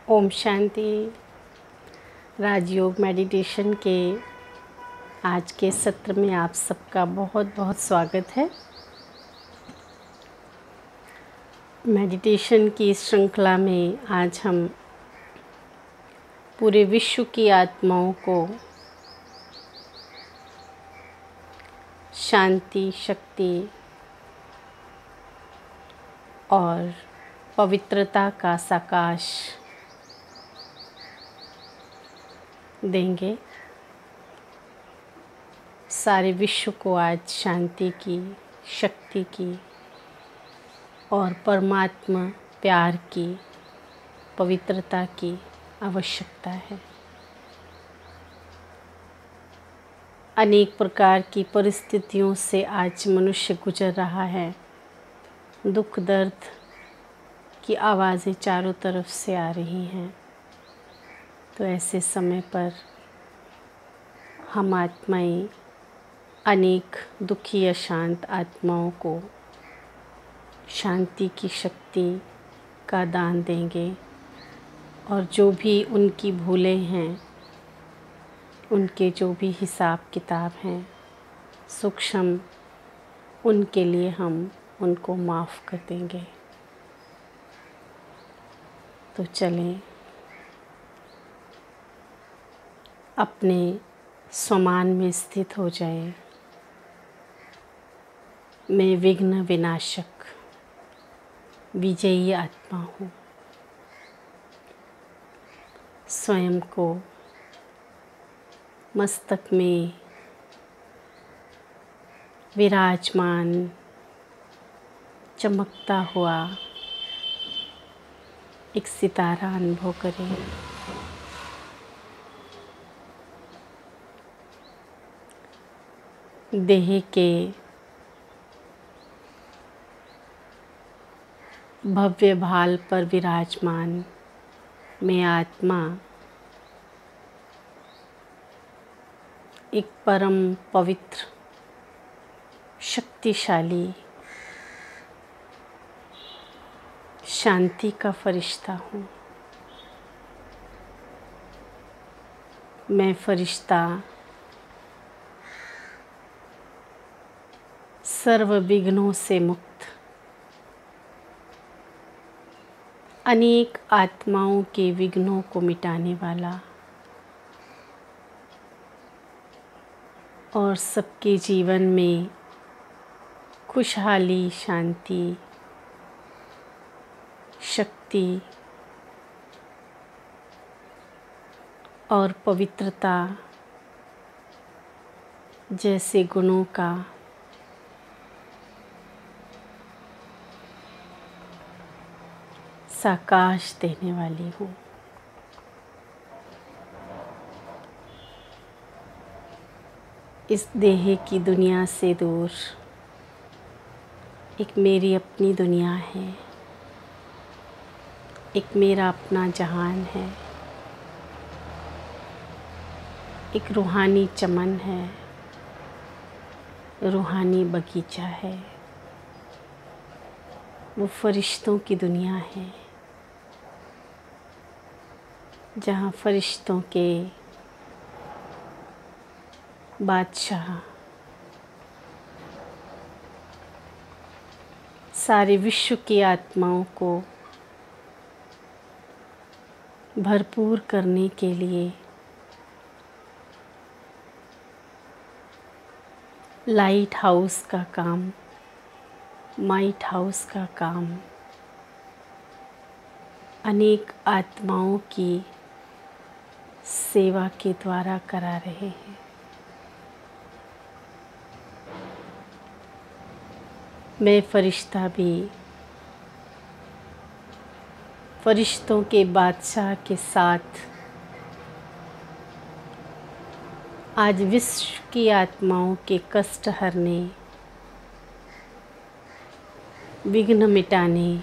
ओम शांति। राजयोग meditation के आज के सत्र में आप सबका बहुत बहुत स्वागत है। मेडिटेशन की इस श्रृंखला में आज हम पूरे विश्व की आत्माओं को शांति, शक्ति और पवित्रता का साकाश देंगे। सारे विश्व को आज शांति की, शक्ति की और परमात्मा प्यार की, पवित्रता की आवश्यकता है। अनेक प्रकार की परिस्थितियों से आज मनुष्य गुजर रहा है। दुख दर्द की आवाज़ें चारों तरफ से आ रही हैं। तो ऐसे समय पर हम आत्माएं अनेक दुखी अशांत आत्माओं को शांति की शक्ति का दान देंगे और जो भी उनकी भूलें हैं, उनके जो भी हिसाब किताब हैं, सूक्ष्म उनके लिए हम उनको माफ़ कर देंगे। तो चलें अपने स्वमान में स्थित हो जाए। मैं विघ्न विनाशक विजयी आत्मा हूँ। स्वयं को मस्तक में विराजमान चमकता हुआ एक सितारा अनुभव करें। देह के भव्य भाल पर विराजमान मैं आत्मा एक परम पवित्र शक्तिशाली शांति का फरिश्ता हूँ। मैं फरिश्ता सर्व विघ्नों से मुक्त, अनेक आत्माओं के विघ्नों को मिटाने वाला और सबके जीवन में खुशहाली, शांति, शक्ति और पवित्रता जैसे गुणों का साकाश देने वाली हूँ। इस देह की दुनिया से दूर एक मेरी अपनी दुनिया है, एक मेरा अपना जहान है, एक रूहानी चमन है, रूहानी बगीचा है। वो फरिश्तों की दुनिया है जहाँ फरिश्तों के बादशाह सारे विश्व की आत्माओं को भरपूर करने के लिए लाइट हाउस का काम, माइट हाउस का काम अनेक आत्माओं की सेवा के द्वारा करा रहे हैं। मैं फरिश्ता भी फरिश्तों के बादशाह के साथ आज विश्व की आत्माओं के कष्ट हरने, विघ्न मिटाने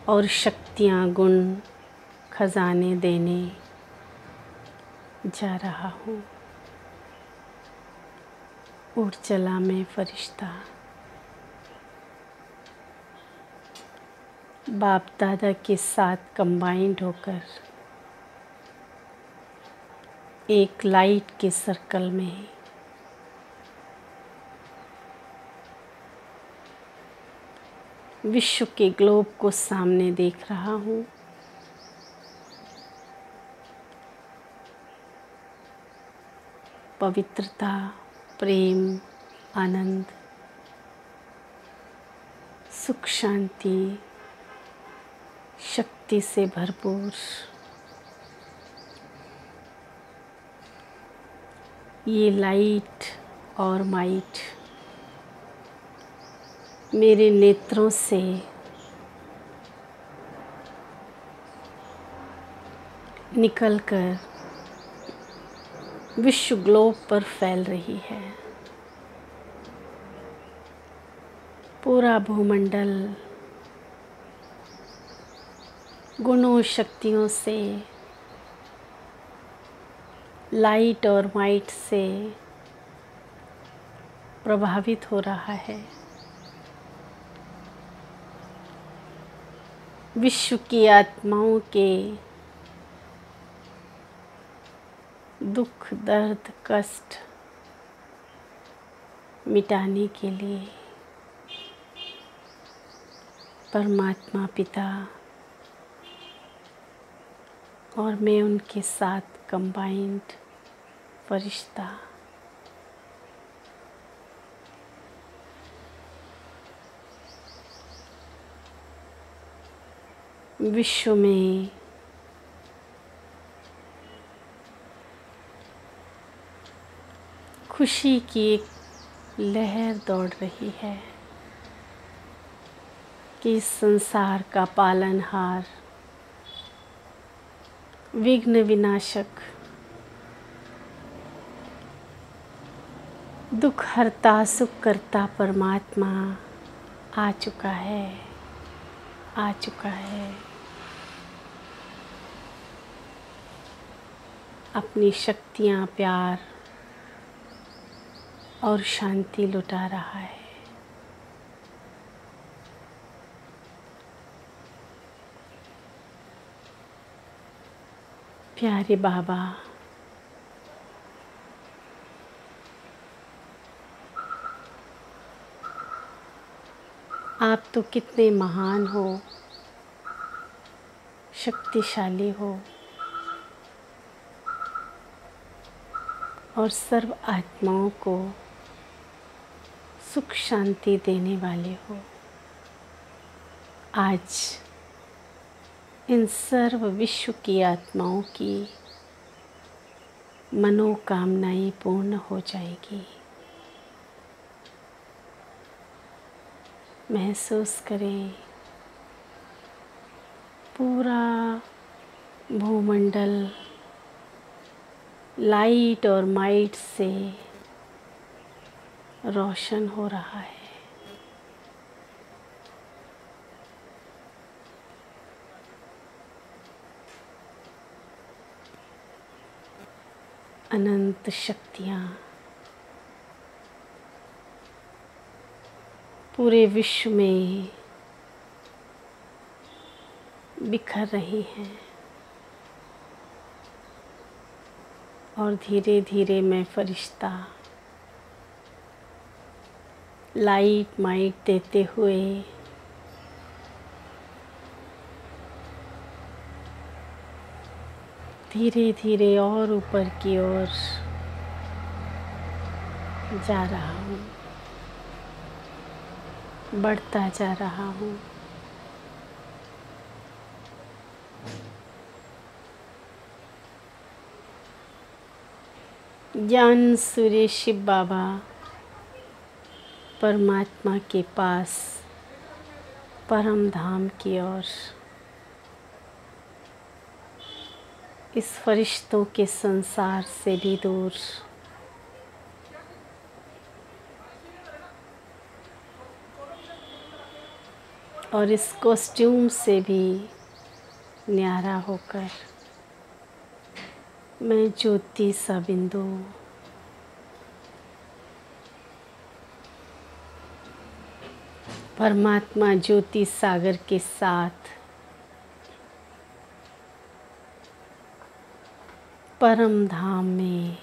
और शक्तियाँ, गुण, खजाने देने जा रहा हूँ। उठ चला मैं फरिश्ता, बाप दादा के साथ कंबाइंड होकर एक लाइट के सर्कल में विश्व के ग्लोब को सामने देख रहा हूँ। पवित्रता, प्रेम, आनंद, सुख, शांति, शक्ति से भरपूर ये लाइट और माइट मेरे नेत्रों से निकलकर विश्व ग्लोब पर फैल रही है। पूरा भूमंडल गुणों शक्तियों से, लाइट और माइट से प्रभावित हो रहा है। विश्व की आत्माओं के दुख, दर्द, कष्ट मिटाने के लिए परमात्मा पिता और मैं उनके साथ कंबाइंड फरिश्ता विश्व में खुशी की एक लहर दौड़ रही है कि इस संसार का पालनहार, विघ्न विनाशक, दुख हरता सुख करता परमात्मा आ चुका है, आ चुका है। अपनी शक्तियाँ, प्यार और शांति लुटा रहा है। प्यारे बाबा, आप तो कितने महान हो, शक्तिशाली हो और सर्व आत्माओं को सुख शांति देने वाले हो। आज इन सर्व विश्व की आत्माओं की मनोकामनाएं पूर्ण हो जाएगी। महसूस करें पूरा भूमंडल लाइट और माइट से रोशन हो रहा है। अनंत शक्तियाँ पूरे विश्व में बिखर रही हैं और धीरे धीरे मैं फरिश्ता लाइट माइट देते हुए धीरे धीरे और ऊपर की ओर जा रहा हूँ, बढ़ता जा रहा हूँ। ज्ञान सूर्य शिव बाबा परमात्मा के पास परम धाम की ओर इस फरिश्तों के संसार से भी दूर और इस कॉस्ट्यूम से भी न्यारा होकर मैं ज्योति सा बिंदु परमात्मा ज्योति सागर के साथ परम धाम में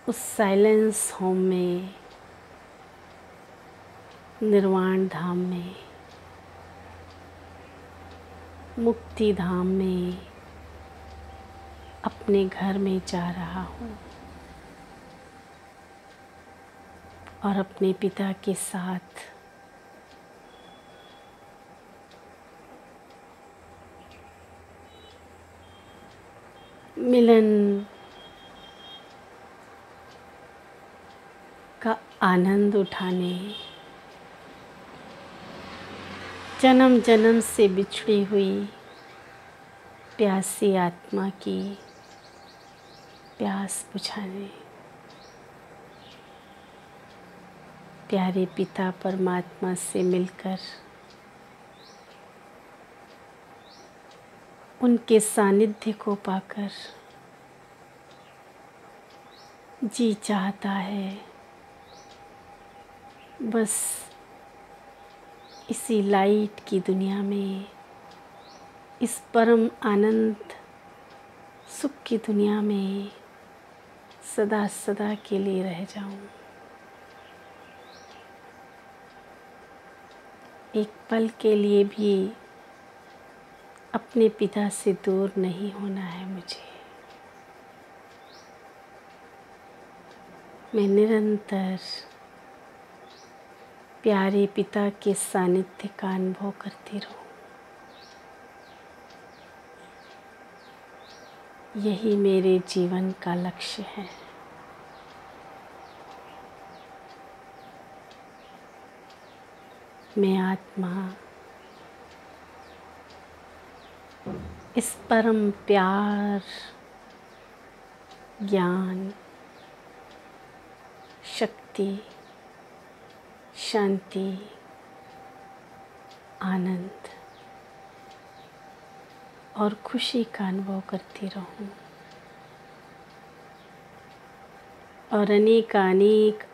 उस साइलेंस होम में, निर्वाण धाम में, मुक्ति धाम में अपने घर में जा रहा हूँ और अपने पिता के साथ मिलन का आनंद उठाने, जन्म जन्म से बिछड़ी हुई प्यासी आत्मा की प्यास बुझाने, प्यारे पिता परमात्मा से मिलकर उनके सानिध्य को पाकर जी चाहता है बस इसी लाइट की दुनिया में, इस परम आनंद सुख की दुनिया में सदा सदा के लिए रह जाऊं। एक पल के लिए भी अपने पिता से दूर नहीं होना है मुझे। मैं निरंतर प्यारे पिता के सानिध्य का अनुभव करती रहूं। यही मेरे जीवन का लक्ष्य है। मैं आत्मा इस परम प्यार, ज्ञान, शक्ति, शांति, आनंद और खुशी का अनुभव करती रहूं और अनेक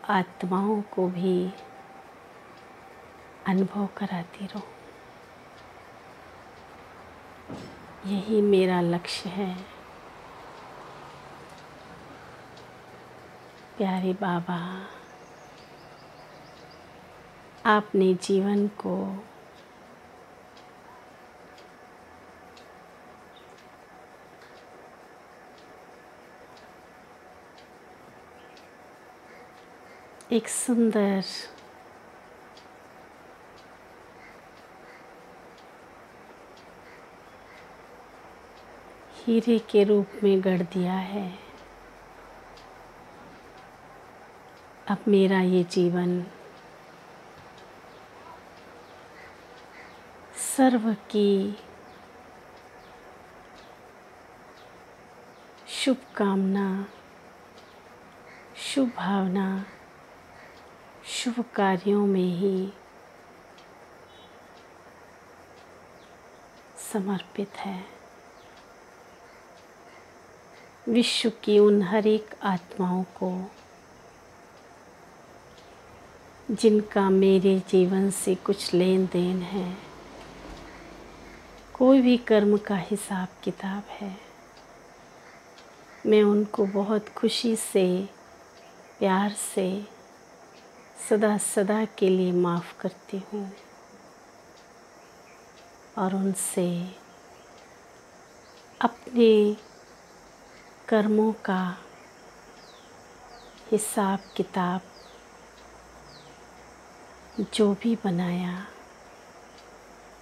आत्माओं को भी अनुभव कराती रहूं। यही मेरा लक्ष्य है। प्यारे बाबा, आपने जीवन को एक सुंदर हीरे के रूप में गढ़ दिया है। अब मेरा ये जीवन सर्व की शुभ कामना, शुभ भावना, शुभ कार्यों में ही समर्पित है। विश्व की उन हर एक आत्माओं को जिनका मेरे जीवन से कुछ लेन देन है, कोई भी कर्म का हिसाब किताब है, मैं उनको बहुत खुशी से, प्यार से सदा सदा के लिए माफ़ करती हूँ और उनसे अपने कर्मों का हिसाब किताब जो भी बनाया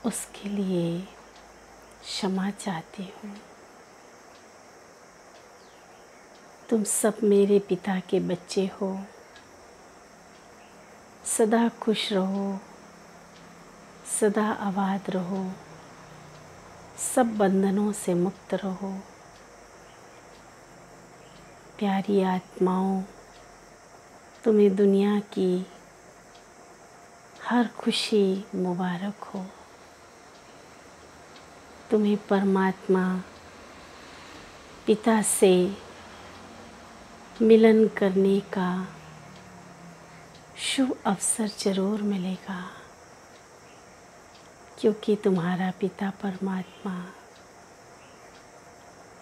उसके लिए क्षमा चाहती हूँ। तुम सब मेरे पिता के बच्चे हो। सदा खुश रहो, सदा आबाद रहो, सब बंधनों से मुक्त रहो। प्यारी आत्माओं, तुम्हें दुनिया की हर खुशी मुबारक हो। तुम्हें परमात्मा पिता से मिलन करने का शुभ अवसर जरूर मिलेगा, क्योंकि तुम्हारा पिता परमात्मा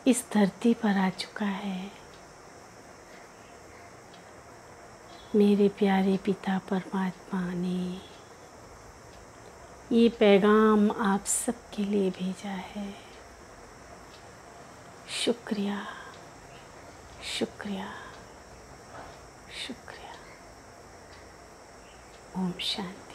इस धरती पर आ चुका है। मेरे प्यारे पिता परमात्मा ने ये पैगाम आप सबके लिए भेजा है। शुक्रिया, शुक्रिया, शुक्रिया। ओम शांति।